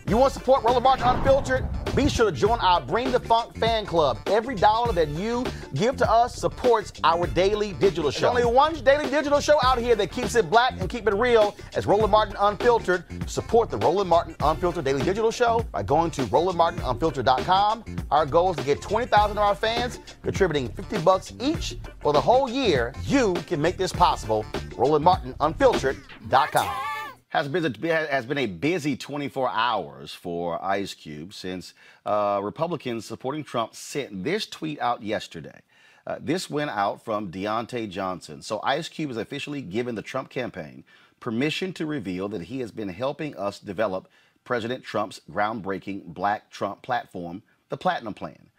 You want to support Roland Martin Unfiltered? Be sure to join our Bring the Funk fan club. Every dollar that you give to us supports our daily digital show. There's only one daily digital show out here that keeps it black and keep it real as Roland Martin Unfiltered. Support the Roland Martin Unfiltered daily digital show by going to RolandMartinUnfiltered.com. Our goal is to get 20,000 of our fans contributing $50 each for the whole year. You can make this possible. RolandMartinUnfiltered.com. Has been a busy 24 hours for Ice Cube since Republicans supporting Trump sent this tweet out yesterday. This went out from Deontay Johnson. So Ice Cube has officially given the Trump campaign permission to reveal that he has been helping us develop President Trump's groundbreaking Black Trump platform, the Platinum Plan.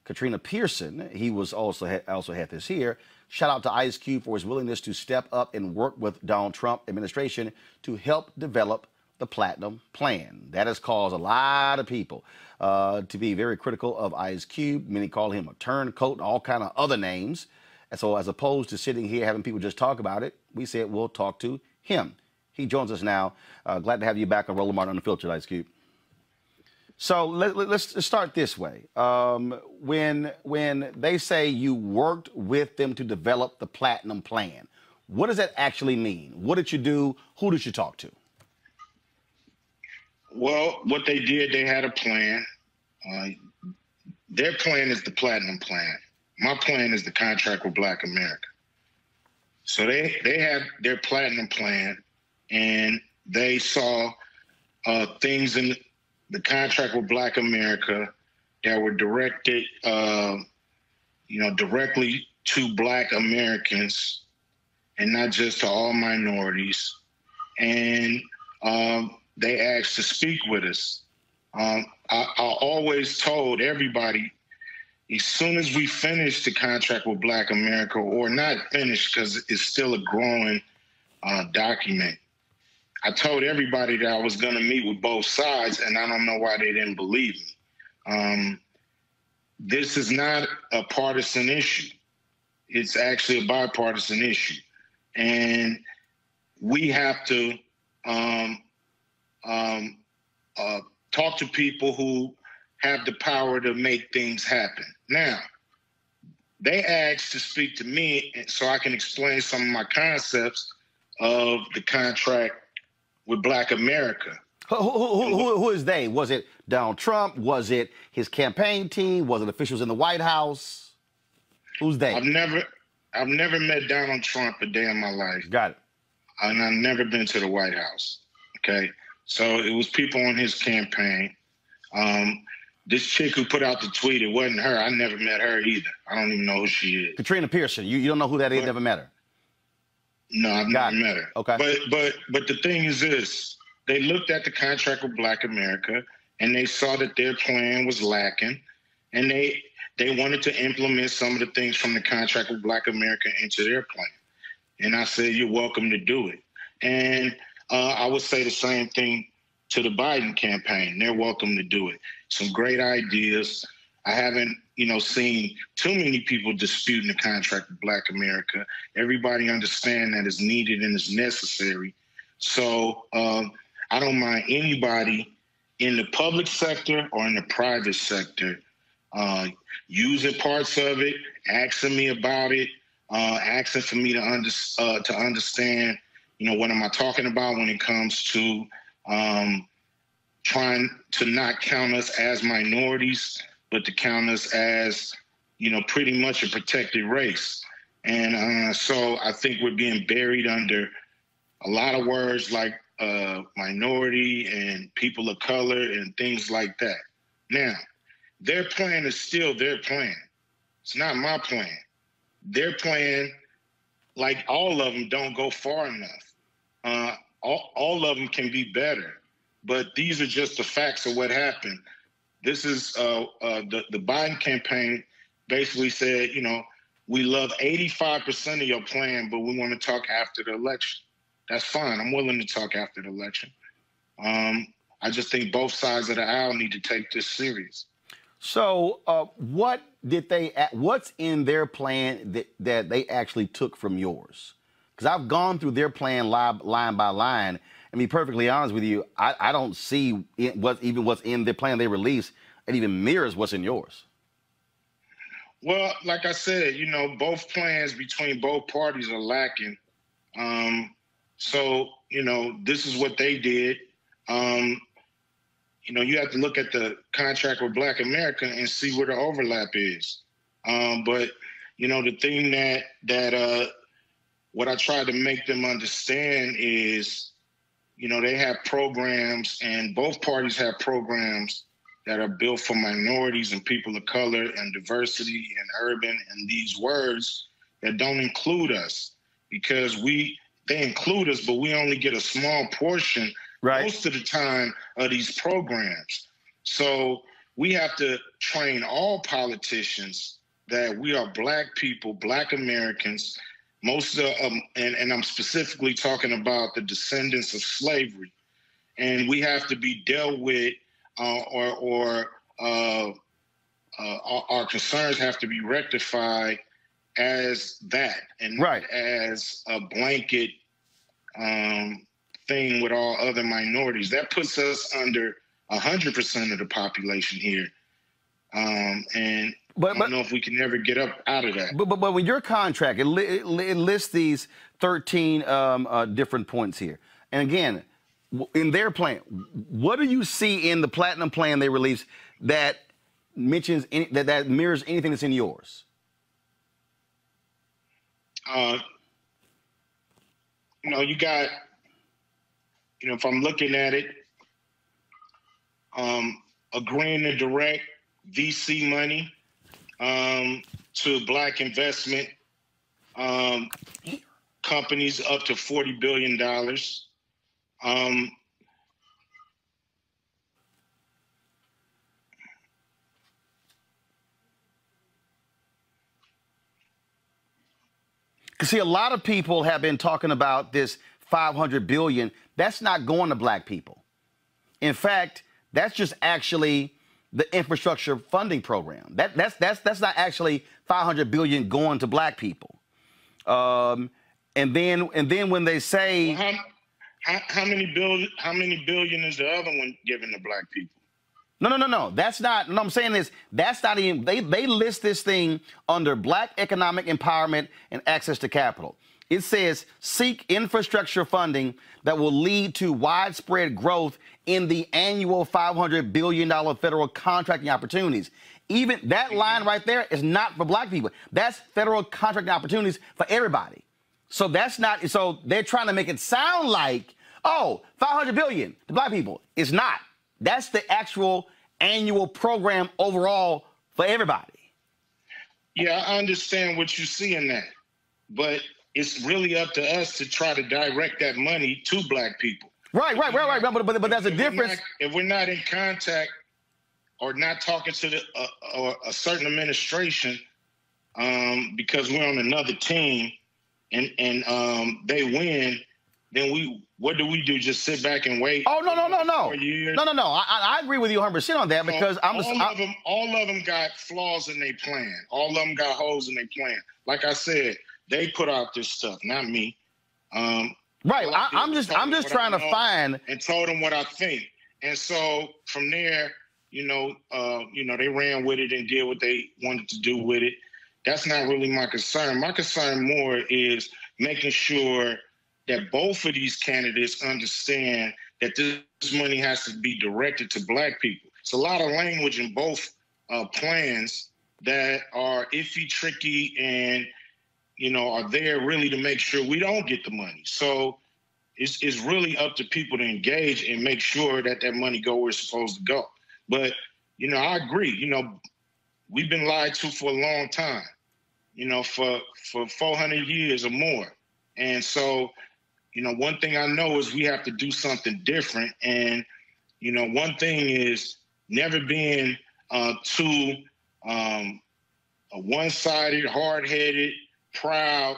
Katrina Pierson, he was also had this here. Shout out to Ice Cube for his willingness to step up and work with Donald Trump administration to help develop the Platinum Plan. That has caused a lot of people to be very critical of Ice Cube. Many call him a turncoat and all kind of other names. And so as opposed to sitting here having people just talk about it, we said we'll talk to him. He joins us now. Glad to have you back on Roland Martin Unfiltered, Ice Cube. So let's start this way. When they say you worked with them to develop the Platinum Plan, what does that actually mean? What did you do? Who did you talk to? Well, what they did, they had a plan. Their plan is the Platinum Plan. My plan is the Contract with Black America. So they had their Platinum Plan, and they saw things in the Contract with Black America that were directed, directly to Black Americans and not just to all minorities. And they asked to speak with us. I always told everybody, as soon as we finish the Contract with Black America, or not finish because it's still a growing document, I told everybody that I was going to meet with both sides, and I don't know why they didn't believe me. This is not a partisan issue. It's actually a bipartisan issue. And we have to talk to people who have the power to make things happen. Now, they asked to speak to me so I can explain some of my concepts of the contract with Black America. Who is they? Was it Donald Trump? Was it his campaign team? Was it officials in the White House? Who's they? I've never met Donald Trump a day in my life. Got it. And I've never been to the White House. Okay, so it was people on his campaign. This chick who put out the tweet, it wasn't her. I never met her either. I don't even know who she is. Katrina Pierson. You don't know who that is? Never met her. No, I've never met her. Okay. But the thing is this, they looked at the Contract with Black America and they saw that their plan was lacking, and they wanted to implement some of the things from the Contract with Black America into their plan. And I said, you're welcome to do it. And I would say the same thing to the Biden campaign. They're welcome to do it. Some great ideas. I haven't seen too many people disputing the Contract with Black America. Everybody understand that it's needed and it's necessary. So I don't mind anybody in the public sector or in the private sector using parts of it, asking me about it, asking for me to understand, what am I talking about when it comes to trying to not count us as minorities, but to count us as, pretty much a protected race. And so I think we're being buried under a lot of words like minority and people of color and things like that. Now, their plan is still their plan. It's not my plan. Their plan, like all of them, don't go far enough. All of them can be better, but these are just the facts of what happened. This is the Biden campaign basically said, we love 85% of your plan, but we want to talk after the election. That's fine. I'm willing to talk after the election. I just think both sides of the aisle need to take this serious. So what's in their plan that they actually took from yours? Because I've gone through their plan line by line, And be perfectly honest with you, I don't see what's in the plan they released and even mirrors what's in yours. Well, like I said, both plans between both parties are lacking. So, this is what they did. You have to look at the contract with Black America and see where the overlap is. But, the thing that what I try to make them understand is, they have programs, and both parties have programs that are built for minorities and people of color and diversity and urban and these words that don't include us, because they include us, but we only get a small portion most of the time of these programs. So we have to train all politicians that we are Black people, Black Americans, most of and I'm specifically talking about the descendants of slavery, and we have to be dealt with, our concerns have to be rectified as that, and not as a blanket thing with all other minorities. That puts us under 100% of the population here, and I don't know if we can ever get up out of that. But with your contract, it lists these 13 different points here. And again, in their plan, what do you see in the Platinum plan they released that mentions that mirrors anything that's in yours? You got, if I'm looking at it, agreeing to direct VC money to Black investment companies up to $40 billion. See, a lot of people have been talking about this $500 billion. That's not going to Black people. In fact, that's just actually the infrastructure funding program. That's not actually $500 billion going to Black people. And then when they say, well, how many billion is the other one given to Black people? No. That's not. No, I'm saying is that's not even. They list this thing under Black economic empowerment and access to capital. It says seek infrastructure funding that will lead to widespread growth in the annual $500 billion federal contracting opportunities. Even that line right there is not for Black people. That's federal contracting opportunities for everybody. So that's not. So they're trying to make it sound like, oh, $500 billion to Black people. It's not. That's the actual annual program overall for everybody. Yeah, I understand what you see in that, but it's really up to us to try to direct that money to Black people. Right. But there's a difference. If we're not in contact or not talking to a certain administration, because we're on another team and they win, then what do we do? Just sit back and wait? Oh, no. No. I agree with you 100% on that, because all of them got flaws in their plan. All of them got holes in their plan. Like I said, they put out this stuff, not me. I'm just trying to find and told them what I think. And so from there, they ran with it and did what they wanted to do with it. That's not really my concern. My concern more is making sure that both of these candidates understand that this money has to be directed to Black people. It's a lot of language in both plans that are iffy, tricky, and are there really to make sure we don't get the money. So it's really up to people to engage and make sure that money go where it's supposed to go. But I agree. We've been lied to for a long time. For 400 years or more, and so. One thing I know is we have to do something different. And, one thing is never being too one-sided, hard-headed, proud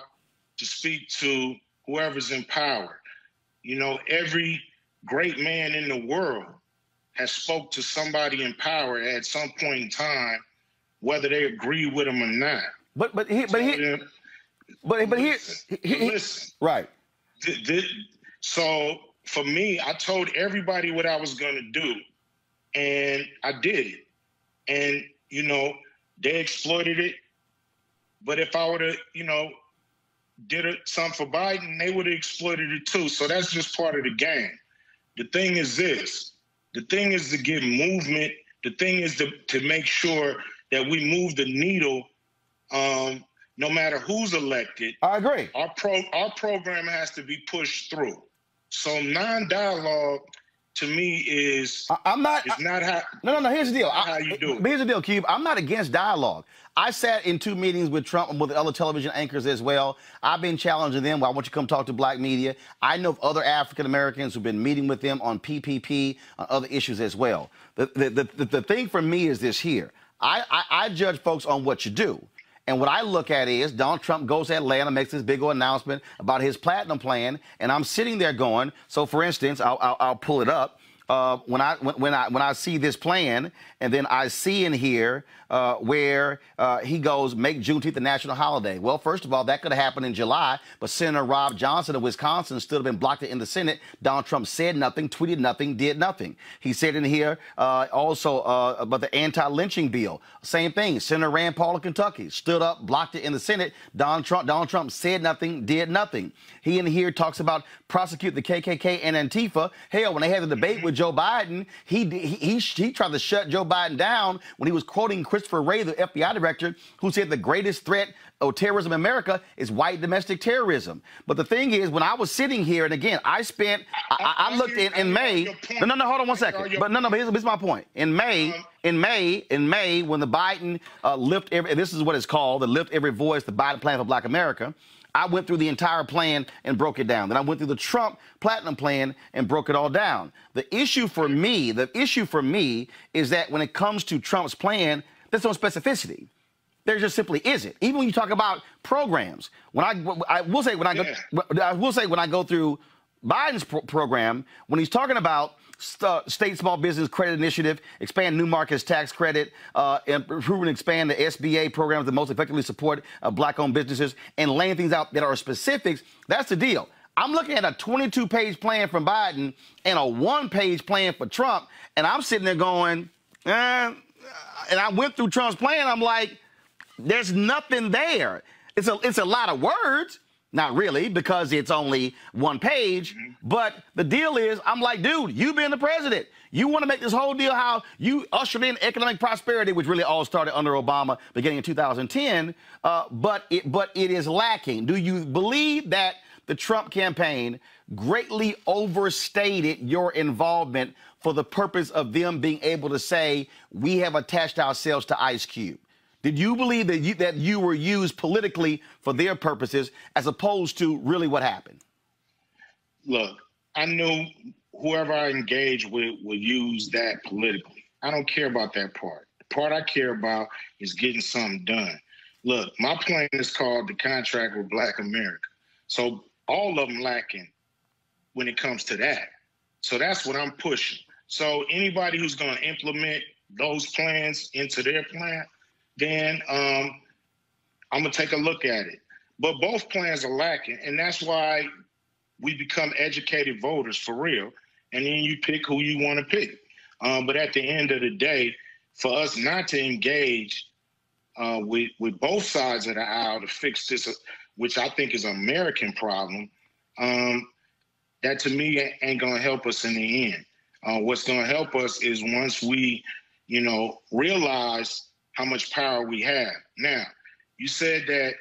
to speak to whoever's in power. Every great man in the world has spoke to somebody in power at some point in time, whether they agree with them or not. Listen. Right. So for me, I told everybody what I was going to do, and I did it. And, they exploited it. But if I would have, did something for Biden, they would have exploited it too. So that's just part of the game. The thing is this. The thing is to get movement. The thing is to make sure that we move the needle no matter who's elected. I agree. Our program has to be pushed through. So non-dialogue to me is not how. No. Here's the deal. How you do it. Here's the deal, Cube. I'm not against dialogue. I sat in 2 meetings with Trump and with other television anchors as well. I've been challenging them. Well, I want you to come talk to black media. I know of other African Americans who've been meeting with them on PPP, on other issues as well. The thing for me is this here. I judge folks on what you do. And what I look at is Donald Trump goes to Atlanta, makes this big old announcement about his platinum plan, and I'm sitting there going. So, for instance, I'll pull it up. When I see this plan, and then I see in here where he goes, make Juneteenth a national holiday. Well, first of all, that could have happened in July, but Senator Rob Johnson of Wisconsin still have been blocked in the Senate. Donald Trump said nothing, tweeted nothing, did nothing. He said in here also about the anti-lynching bill. Same thing. Senator Rand Paul of Kentucky stood up, blocked it in the Senate. Donald Trump said nothing, did nothing. He in here talks about prosecute the KKK and Antifa. Hell, when they had the debate with Joe Biden, he tried to shut Joe Biden down when he was quoting Christopher Wray, the FBI director, who said the greatest threat of terrorism in America is white domestic terrorism. But the thing is, when I was sitting here, and again, I looked in May. No, hold on one second. But no, here's my point. In May, when the Biden this is what it's called, the Lift Every Voice, the Biden Plan for Black America. I went through the entire plan and broke it down. Then I went through the Trump Platinum Plan and broke it all down. The issue for me is that when it comes to Trump's plan, there's no specificity. There just simply isn't. Even when you talk about programs, when I will say when I go through Biden's program, when he's talking about state small business credit initiative, expand new markets tax credit, improve and expand the SBA programs that most effectively support black-owned businesses, and laying things out that are specifics. That's the deal. I'm looking at a 22-page plan from Biden and a 1-page plan for Trump, and I'm sitting there going, and I went through Trump's plan. I'm like, there's nothing there. It's a lot of words. Not really, because it's only 1 page. But the deal is, I'm like, dude, you've been the president. You want to make this whole deal how you ushered in economic prosperity, which really all started under Obama beginning in 2010. But it is lacking. Do you believe that the Trump campaign greatly overstated your involvement for the purpose of them being able to say, we have attached ourselves to Ice Cube? Did you believe that you were used politically for their purposes as opposed to really what happened? Look, I knew whoever I engaged with would use that politically. I don't care about that part. The part I care about is getting something done. Look, my plan is called the Contract with Black America. So all of them lacking when it comes to that. So that's what I'm pushing. So anybody who's going to implement those plans into their plan, then I'm going to take a look at it. But both plans are lacking, and that's why we become educated voters for real, and then you pick who you want to pick. But at the end of the day, for us not to engage with both sides of the aisle to fix this, which I think is an American problem, that to me ain't going to help us in the end. What's going to help us is once we, realize how much power we have. Now, you said that,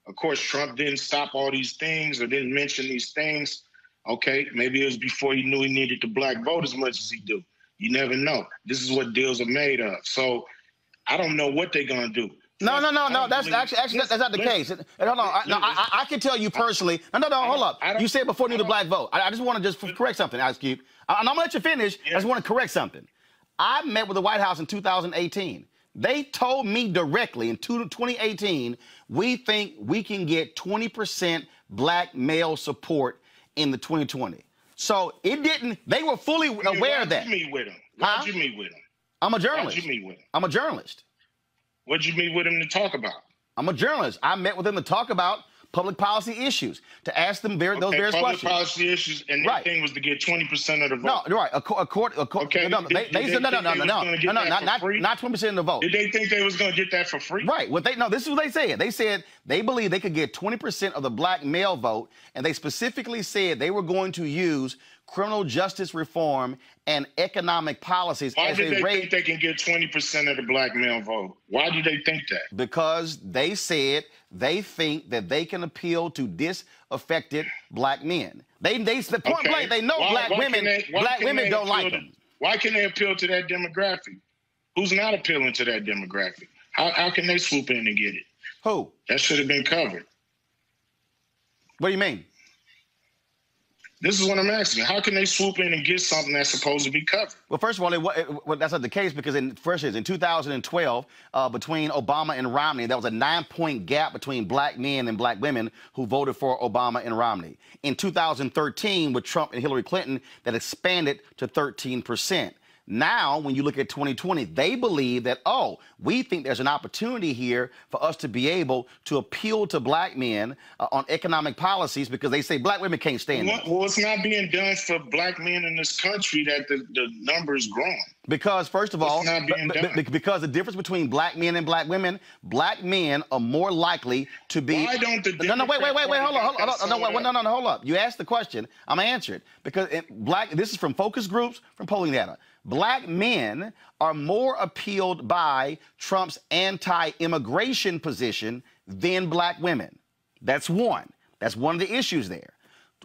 of course, Trump didn't stop all these things or didn't mention these things. Okay, maybe it was before he knew he needed the black vote as much as he do. You never know. This is what deals are made of. So I don't know what they're going to do. No. That's not the case. Hold on. I can tell you personally. No. Hold up. You said before you knew the black vote. I just want to just correct something, Ice Cube. I'm going to let you finish. I just want to correct something. I met with the White House in 2018. They told me directly in 2018, we think we can get 20% black male support in the 2020. So it didn't, they were fully aware of that. Why'd you meet with him? Why'd you meet with him? I'm a journalist. Why'd you meet with him? I'm a journalist. What'd you meet with him to talk about? I'm a journalist. I met with him to talk about public policy issues, to ask them those various questions. Public policy issues, and their thing was to get 20% of the vote. No, right. They said no, not 20% of the vote. Did they think they was going to get that for free? Right. This is what they said. They said they believe they could get 20% of the black male vote, and they specifically said they were going to use criminal justice reform and economic policies. Why did they think they can get 20% of the black male vote? Why do they think that? Because they said they think that they can appeal to disaffected black men. They point blank, they know black women don't like them. Why can they appeal to that demographic? Who's not appealing to that demographic? How can they swoop in and get it? Who? That should have been covered. What do you mean? This is what I'm asking. How can they swoop in and get something that's supposed to be covered? Well, first of all, that's not the case because in 2012, between Obama and Romney, there was a 9-point gap between black men and black women who voted for Obama and Romney. In 2013, with Trump and Hillary Clinton, that expanded to 13%. Now, when you look at 2020, they believe that, we think there's an opportunity here for us to be able to appeal to black men on economic policies because they say black women can't stand it. Well, it's not being done for black men in this country that the number is growing. Because, first of all, because the difference between black men and black women, black men are more likely to be... Why don't the... hold up. You asked the question. I'm going to answer it. Because this is from focus groups, from polling data. Black men are more appealed by Trump's anti-immigration position than black women. That's one. That's one of the issues there.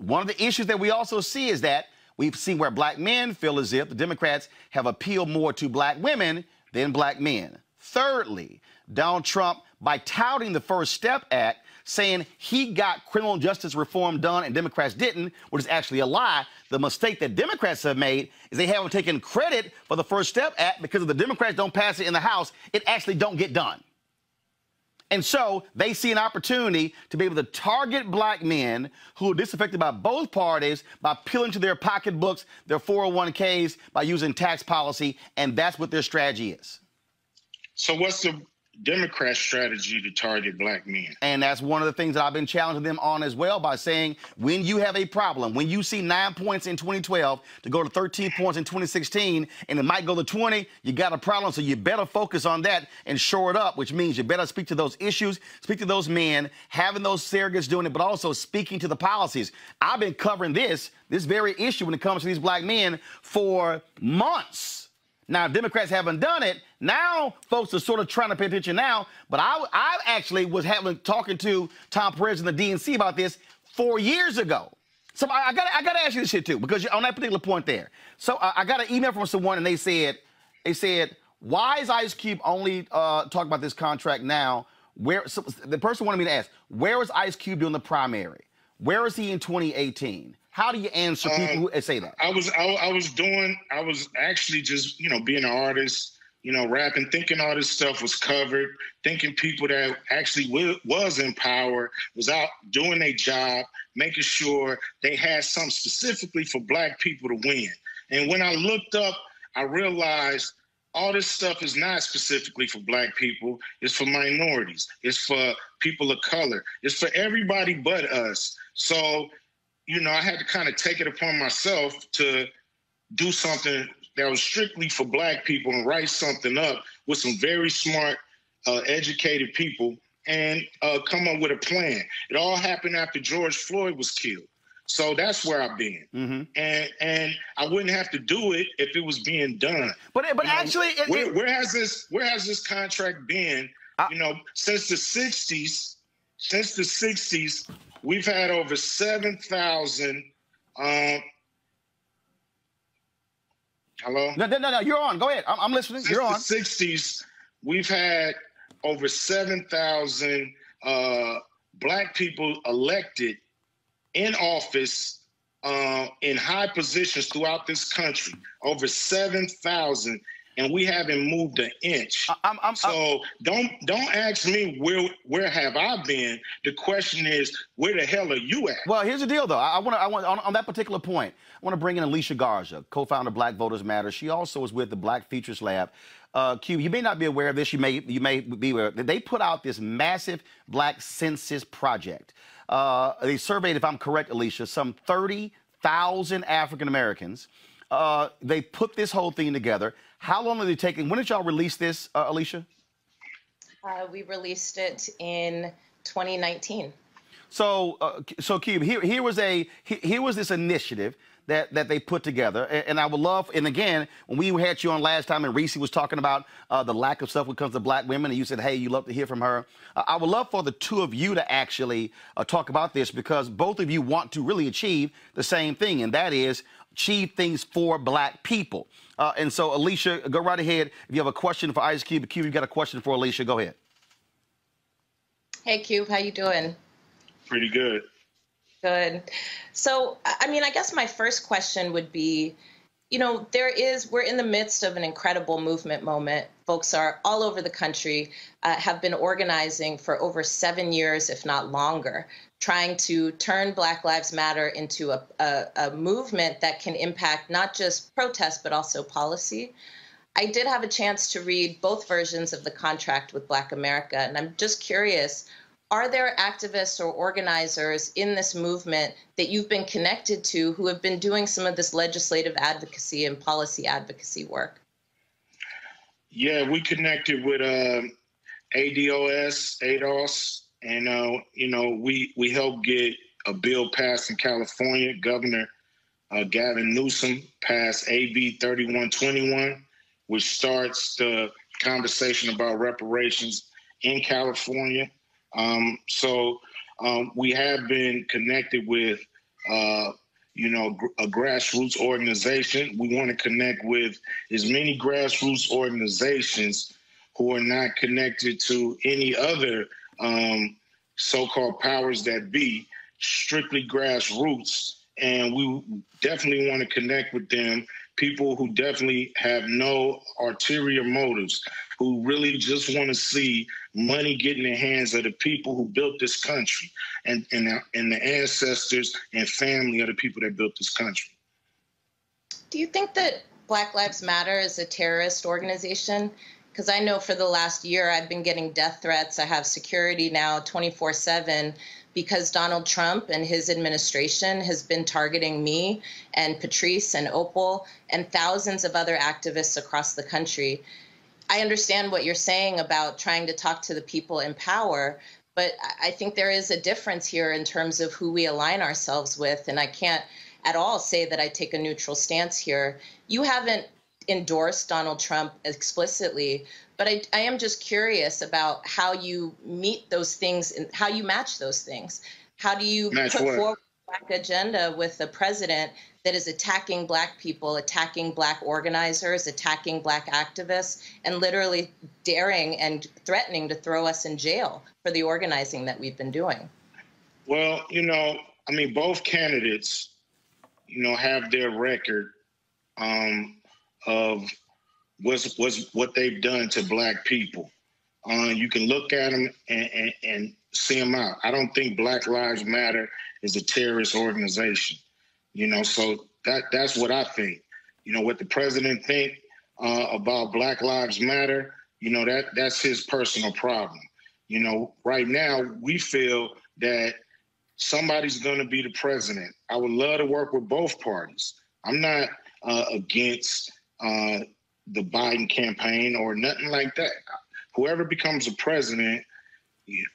One of the issues that we also see is that we've seen where black men feel as if the Democrats have appealed more to black women than black men. Thirdly, Donald Trump, by touting the First Step Act, saying he got criminal justice reform done and Democrats didn't, which is actually a lie. The mistake that Democrats have made is they haven't taken credit for the First Step Act because if the Democrats don't pass it in the House, it actually don't get done. And so they see an opportunity to be able to target black men who are disaffected by both parties by appealing to their pocketbooks, their 401ks, by using tax policy, and that's what their strategy is. So what's the Democrat strategy to target black men? And that's one of the things that I've been challenging them on as well by saying when you have a problem, when you see 9 points in 2012 to go to 13 points in 2016 and it might go to 20, you got a problem. So you better focus on that and shore it up, which means you better speak to those issues, speak to those men, having those surrogates doing it, but also speaking to the policies. I've been covering this very issue when it comes to these black men for months. Now, Democrats haven't done it. Now, folks are sort of trying to pay attention now. But I actually was talking to Tom Perez and the DNC about this 4 years ago. So I got to ask you this shit, too, because on that particular point there. So I got an email from someone, and they said, why is Ice Cube only talking about this contract now? So the person wanted me to ask, where was Ice Cube doing the primary? Where is he in 2018? How do you answer people who say that? I was actually just, being an artist, rapping, thinking all this stuff was covered, thinking people that actually was in power, was out doing their job, making sure they had something specifically for black people to win. And when I looked up, I realized all this stuff is not specifically for black people. It's for minorities. It's for people of color. It's for everybody but us. So, I had to kind of take it upon myself to do something that was strictly for black people and write something up with some very smart, educated people and come up with a plan. It all happened after George Floyd was killed. So that's where I've been. Mm-hmm. And I wouldn't have to do it if it was being done. But actually... Where has this contract been, since the 60s? Since the 60s, we've had over 7,000. Hello? No, you're on. Go ahead. I'm listening. You're on. Since the 60s, we've had over 7,000 black people elected in office in high positions throughout this country. Over 7,000. And we haven't moved an inch. So don't ask me where have I been. The question is, where the hell are you at? Well, here's the deal, though. I want on that particular point, I want to bring in Alicia Garza, co-founder of Black Voters Matter. She also is with the Black Futures Lab. Q, you may not be aware of this. You may be aware. They put out this massive black census project. They surveyed, if I'm correct, Alicia, some 30,000 African Americans. They put this whole thing together. How long are they taking? When did y'all release this, Alicia? We released it in 2019. So Cube, here was this initiative that they put together, and I would love, and again, when we had you on last time, and Reese was talking about the lack of stuff when it comes to black women, and you said, hey, you love to hear from her. I would love for the two of you to actually talk about this, because both of you want to really achieve the same thing, and that is achieve things for black people. And so, Alicia, go right ahead. If you have a question for Ice Cube, Cube, you got a question for Alicia, go ahead. Hey, Cube, how you doing? Pretty good. Good. So, I mean, I guess my first question would be, you know, we're in the midst of an incredible movement moment. Folks are all over the country, have been organizing for over 7 years, if not longer, trying to turn Black Lives Matter into a movement that can impact not just protest, but also policy. I did have a chance to read both versions of the contract with Black America, and I'm just curious, are there activists or organizers in this movement that you've been connected to who have been doing some of this legislative advocacy and policy advocacy work? Yeah, we connected with ADOS, and you know, we helped get a bill passed in California. Governor Gavin Newsom passed AB 3121, which starts the conversation about reparations in California. So we have been connected with, you know, a grassroots organization. We want to connect with as many grassroots organizations who are not connected to any other so-called powers that be, strictly grassroots. And we definitely want to connect with them, people who definitely have no ulterior motives, who really just want to see money get in the hands of the people who built this country and the ancestors and family of the people that built this country. Do you think that Black Lives Matter is a terrorist organization? Because I know for the last year I've been getting death threats. I have security now 24/7 because Donald Trump and his administration has been targeting me and Patrice and Opal and thousands of other activists across the country. I understand what you're saying about trying to talk to the people in power, but I think there is a difference here in terms of who we align ourselves with, and I can't at all say that I take a neutral stance here. You haven't endorsed Donald Trump explicitly, but I am just curious about how you meet those things and how you match those things. How do you put forward a Black agenda with a president that is attacking Black people, attacking Black organizers, attacking Black activists, and literally daring and threatening to throw us in jail for the organizing that we've been doing? Well, you know, I mean, both candidates, you know, have their record of what they've done to Black people. You can look at them and see them out. I don't think Black Lives Matter is a terrorist organization. You know, so that's what I think. You know, what the president think about Black Lives Matter, you know, that's his personal problem. You know, right now we feel that somebody's going to be the president. I would love to work with both parties. I'm not against the Biden campaign or nothing like that. Whoever becomes the president,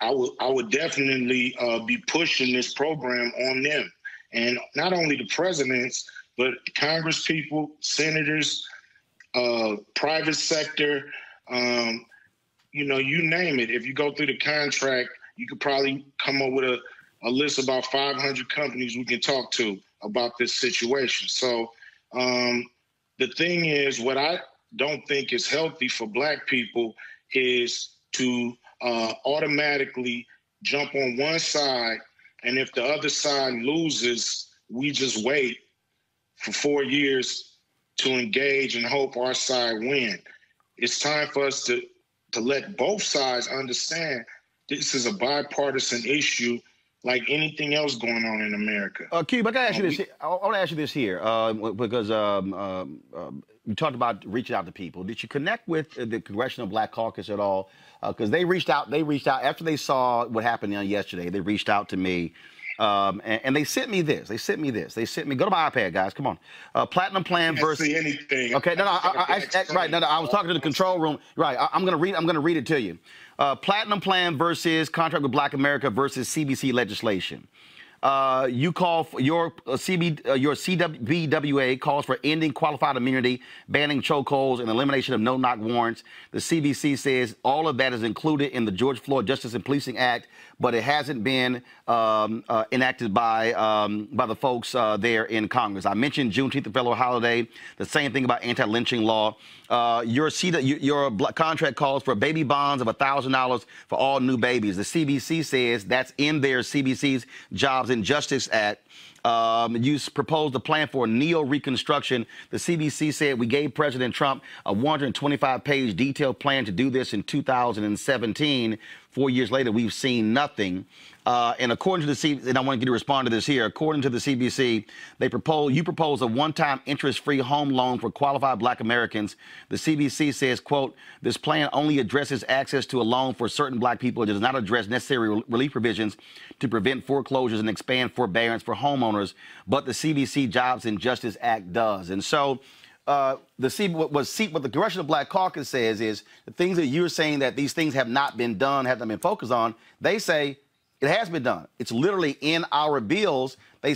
I would definitely be pushing this program on them. And not only the presidents, but Congress people, senators, private sector, you know, you name it. If you go through the contract, you could probably come up with a list of about 500 companies we can talk to about this situation. So the thing is, what I don't think is healthy for Black people is to automatically jump on one side, and if the other side loses, we just wait for 4 years to engage and hope our side win. It's time for us to let both sides understand this is a bipartisan issue like anything else going on in America. Cube, I gotta ask you this. I want to ask you this here because you talked about reaching out to people. Did you connect with the Congressional Black Caucus at all? Because they reached out. They reached out after they saw what happened yesterday. They reached out to me. And they sent me this. They sent me this. They sent me. Go to my iPad, guys. Come on. Platinum plan versus. See anything? Okay. No. Right. No. I was talking to the control room. Right. I'm gonna read. I'm gonna read it to you. Platinum plan versus contract with Black America versus CBC legislation. You call for your CBWA calls for ending qualified immunity, banning chokeholds, and elimination of no-knock warrants. The CBC says all of that is included in the George Floyd Justice and Policing Act, but it hasn't been enacted by the folks there in Congress. I mentioned Juneteenth, the federal holiday. The same thing about anti-lynching law. Your contract calls for baby bonds of $1,000 for all new babies. The CBC says that's in their CBC's Jobs and Justice Act. You proposed a plan for neo-reconstruction. The CBC said we gave President Trump a 125-page detailed plan to do this in 2017. 4 years later, we've seen nothing. And according to the CBC, and I want you to respond to this here, according to the CBC, you propose a one-time interest-free home loan for qualified Black Americans. The CBC says, quote, this plan only addresses access to a loan for certain Black people. It does not address necessary relief provisions to prevent foreclosures and expand forbearance for homeowners, but the CBC Jobs and Justice Act does. And so what the Congressional Black Caucus says is the things that you're saying that these things have not been done, have not been focused on, they say it has been done. It's literally in our bills. They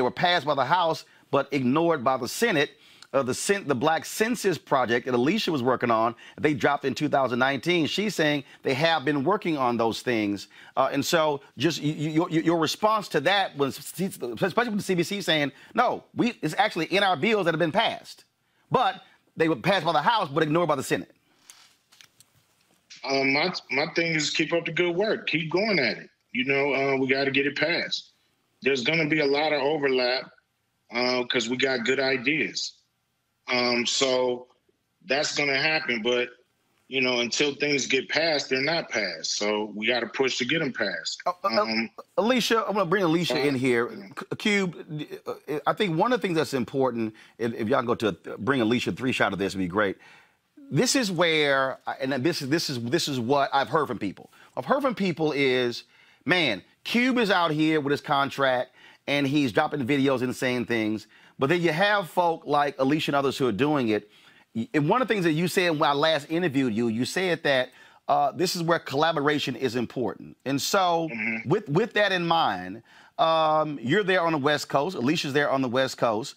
were passed by the House but ignored by the Senate. The Black Census Project that Alicia was working on, they dropped in 2019. She's saying they have been working on those things. And so just your response to that was, especially with the CBC saying, no, it's actually in our bills that have been passed. But they were passed by the House but ignored by the Senate. My thing is keep up the good work. Keep going at it. You know, we got to get it passed. There's going to be a lot of overlap because we got good ideas. So that's going to happen. But, you know, until things get passed, they're not passed. So we got to push to get them passed. Alicia, I'm going to bring Alicia in here. Cube, I think one of the things that's important, if y'all go to bring Alicia 3-shot of this, would be great. This is where, and this is what I've heard from people. I've heard from people is, man, Cube is out here with his contract, and he's dropping videos and saying things. But then you have folk like Alicia and others who are doing it. And one of the things that you said when I last interviewed you, you said that this is where collaboration is important. And so with that in mind, you're there on the West Coast. Alicia's there on the West Coast.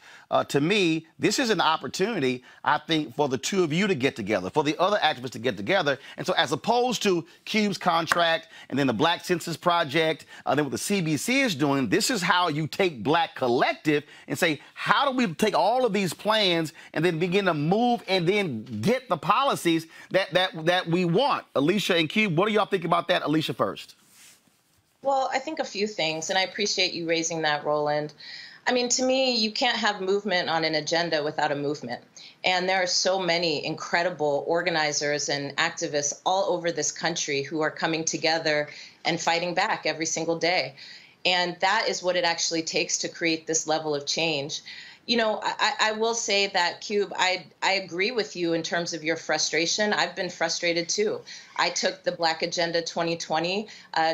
To me, this is an opportunity, I think, for the two of you to get together, for the other activists to get together. And so as opposed to Cube's contract and then the Black Census Project, then what the CBC is doing, this is how you take Black Collective and say, how do we take all of these plans and then begin to move and then get the policies that we want? Alicia and Cube, what do y'all think about that? Alicia first. Well, I think a few things, and I appreciate you raising that, Roland. I mean, to me, you can't have movement on an agenda without a movement. And there are so many incredible organizers and activists all over this country who are coming together and fighting back every single day. And that is what it actually takes to create this level of change. You know, I will say that, Cube, I agree with you in terms of your frustration. I've been frustrated, too. I took the Black Agenda 2020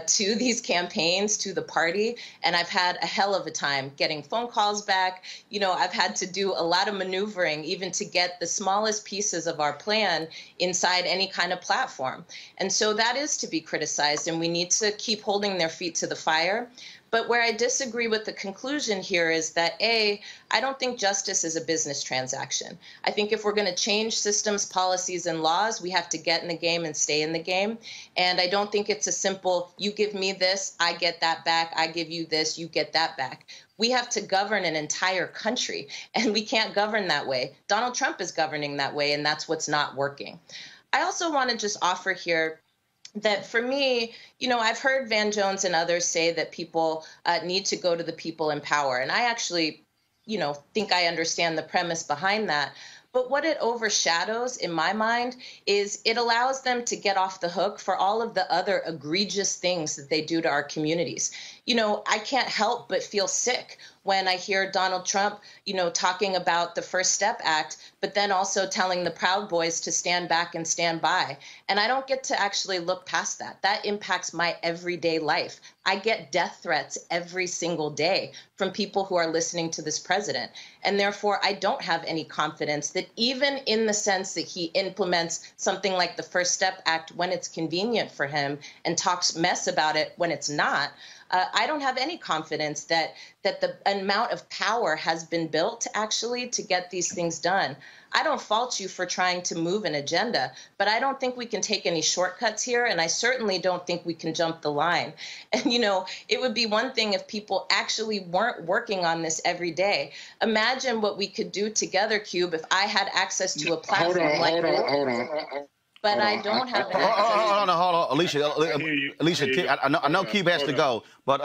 to these campaigns, to the party, and I've had a hell of a time getting phone calls back. You know, I've had to do a lot of maneuvering even to get the smallest pieces of our plan inside any kind of platform. And so that is to be criticized, and we need to keep holding their feet to the fire. But where I disagree with the conclusion here is that, A, I don't think justice is a business transaction. I think if we're going to change systems, policies, and laws, we have to get in the game and stay in the game. And I don't think it's a simple, you give me this, I get that back, I give you this, you get that back. We have to govern an entire country, and we can't govern that way. Donald Trump is governing that way, and that's what's not working. I also want to just offer here that for me, you know, I've heard Van Jones and others say that people need to go to the people in power. And I actually, you know, think I understand the premise behind that. But what it overshadows, in my mind, is it allows them to get off the hook for all of the other egregious things that they do to our communities. You know, I can't help but feel sick when I hear Donald Trump, you know, talking about the First Step Act, but then also telling the Proud Boys to stand back and stand by. And I don't get to actually look past that. That impacts my everyday life. I get death threats every single day from people who are listening to this president. And therefore, I don't have any confidence that even in the sense that he implements something like the First Step Act when it's convenient for him and talks mess about it when it's not, I don't have any confidence that the amount of power has been built actually to get these things done. I don't fault you for trying to move an agenda, but I don't think we can take any shortcuts here, and I certainly don't think we can jump the line. And, you know, it would be one thing if people actually weren't working on this every day. Imagine what we could do together, Cube, if I had access to a platform hold on. But I don't have access. Hold on, Alicia. Alicia, I know Cube has to go, but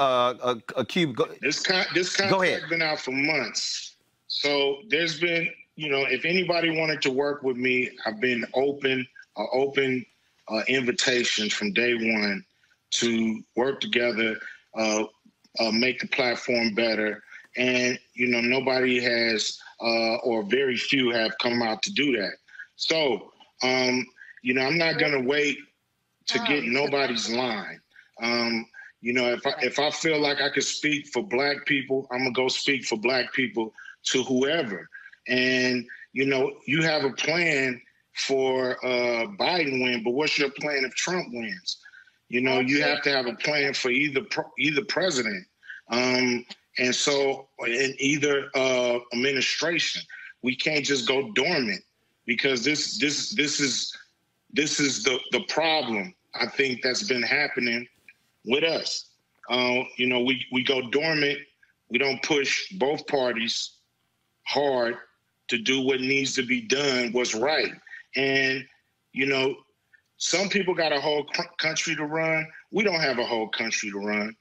Cube, go. This contract has been out for months, so there's been, you know, if anybody wanted to work with me, I've been open invitation from day one to work together, make the platform better, and you know, nobody has, or very few have come out to do that. So. You know, I'm not gonna wait to get nobody's line. You know, if I feel like I could speak for Black people, I'm gonna go speak for Black people to whoever. And you know, you have a plan for Biden win, but what's your plan if Trump wins? You know, you have to have a plan for either president, and so in either administration. We can't just go dormant because this is the problem, I think, that's been happening with us. You know, we go dormant. We don't push both parties hard to do what needs to be done, what's right. And, you know, some people got a whole country to run. We don't have a whole country to run.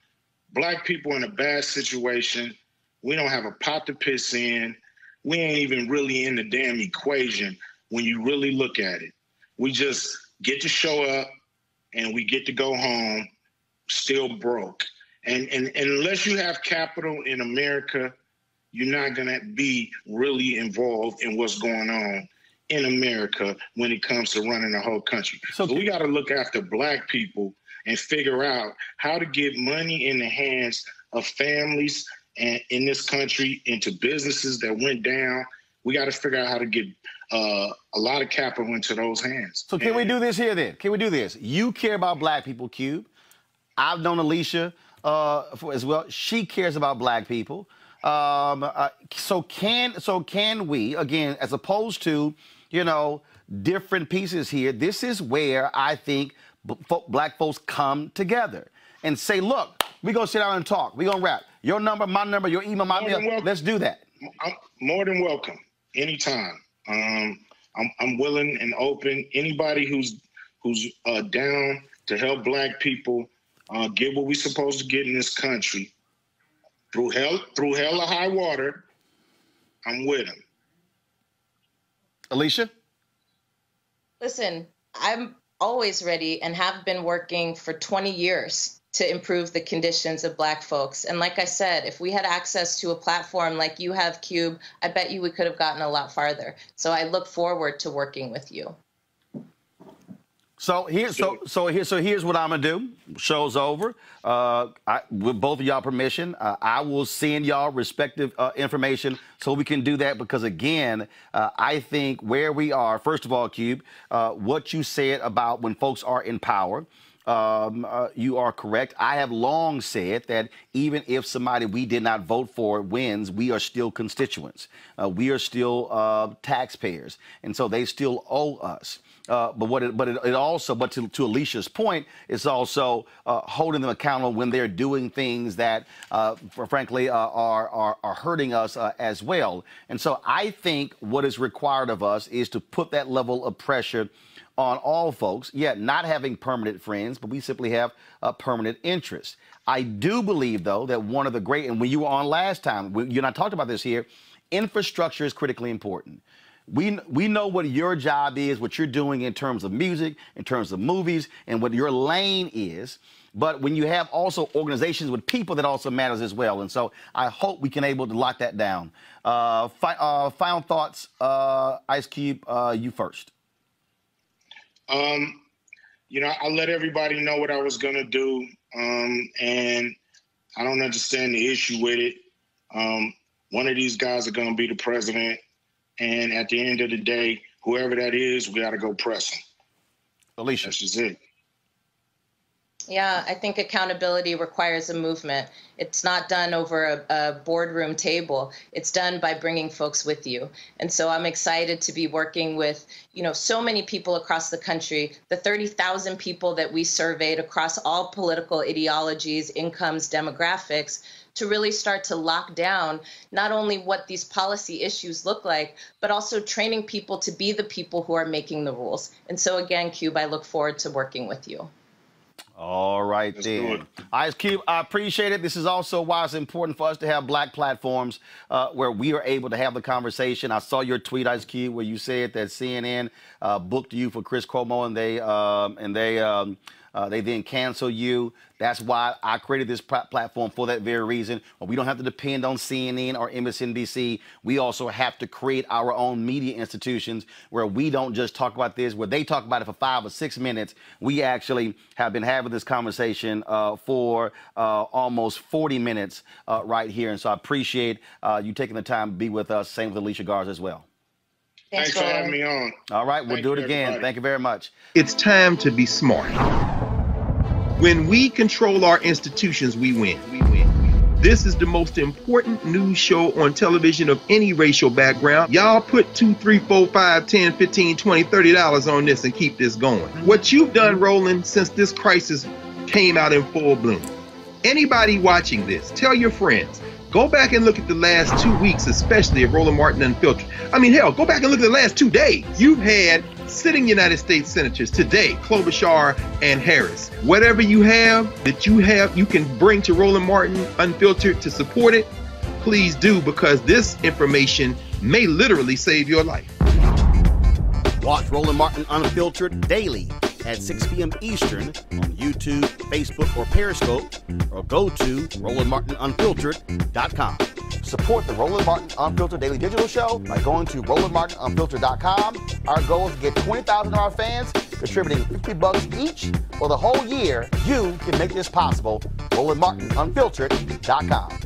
Black people in a bad situation. We don't have a pot to piss in. We ain't even really in the damn equation when you really look at it. We just get to show up and we get to go home still broke. And unless you have capital in America, you're not going to be really involved in what's going on in America when it comes to running the whole country. So we got to look after Black people and figure out how to get money in the hands of families and in this country into businesses that went down. We got to figure out how to get a lot of capital into those hands. So can we do this here then? Can we do this? You care about Black people, Cube. I've known Alicia as well. She cares about Black people. So can we, again, as opposed to, you know, different pieces here, this is where I think Black folks come together and say, look, we're going to sit down and talk. We're going to rap. Your number, my number, your email, my email. Let's do that. I'm more than welcome. Anytime. I'm willing and open. Anybody who's down to help Black people get what we're supposed to get in this country through hell or high water, I'm with them. Alicia? Listen, I'm always ready and have been working for 20 years to improve the conditions of Black folks. And like I said, if we had access to a platform like you have, Cube, I bet you we could have gotten a lot farther. So I look forward to working with you. So here's what I'm gonna do. Show's over. With both of y'all permission, I will send y'all respective information so we can do that, because again, I think where we are, first of all, Cube, what you said about when folks are in power, you are correct. I have long said that even if somebody we did not vote for wins, we are still constituents. We are still taxpayers, and so they still owe us. But to Alicia's point, it's also holding them accountable when they're doing things that, frankly, are hurting us as well. And so I think what is required of us is to put that level of pressure on all folks, yet not having permanent friends, but we simply have a permanent interest. I do believe, though, that one of the great, and when you were on last time, you and I talked about this here, infrastructure is critically important. We know what your job is, what you're doing in terms of music, in terms of movies, and what your lane is. But when you have also organizations with people, that also matters as well. And so I hope we can able to lock that down. Final thoughts, Ice Cube, you first. You know, I let everybody know what I was going to do, and I don't understand the issue with it. One of these guys are going to be the president, and at the end of the day, whoever that is, we got to go press him. Alicia. That's just it. Yeah, I think accountability requires a movement. It's not done over a boardroom table. It's done by bringing folks with you. And so I'm excited to be working with, so many people across the country, the 30,000 people that we surveyed across all political ideologies, incomes, demographics, to really start to lock down not only what these policy issues look like, but also training people to be the people who are making the rules. And so again, Cube, I look forward to working with you. All right, then. Ice Cube, I appreciate it. This is also why it's important for us to have black platforms where we are able to have the conversation. I saw your tweet, Ice Cube, where you said that CNN booked you for Chris Cuomo, and they then cancel you. That's why I created this platform, for that very reason. We don't have to depend on CNN or MSNBC. We also have to create our own media institutions where we don't just talk about this, where they talk about it for 5 or 6 minutes. We actually have been having this conversation for almost 40 minutes right here. And so I appreciate you taking the time to be with us. Same with Alicia Garza as well. Thanks for having me on. All right, we'll do it again. Everybody. Thank you very much. It's time to be smart. When we control our institutions, we win. This is the most important news show on television of any racial background. Y'all put $2, $3, $4, $5, $10, $15, $20, $30 on this and keep this going. What you've done, Roland, since this crisis came out in full bloom. Anybody watching this, tell your friends. Go back and look at the last 2 weeks, especially of Roland Martin Unfiltered. I mean, hell, go back and look at the last 2 days. You've had sitting United States senators today, Klobuchar and Harris. Whatever you have you can bring to Roland Martin Unfiltered to support it, please do, because this information may literally save your life. Watch Roland Martin Unfiltered daily at 6 p.m. Eastern on YouTube, Facebook, or Periscope, or go to RolandMartinUnfiltered.com. Support the Roland Martin Unfiltered Daily Digital Show by going to RolandMartinUnfiltered.com. Our goal is to get 20,000 of our fans contributing $50 each for the whole year. You can make this possible. RolandMartinUnfiltered.com.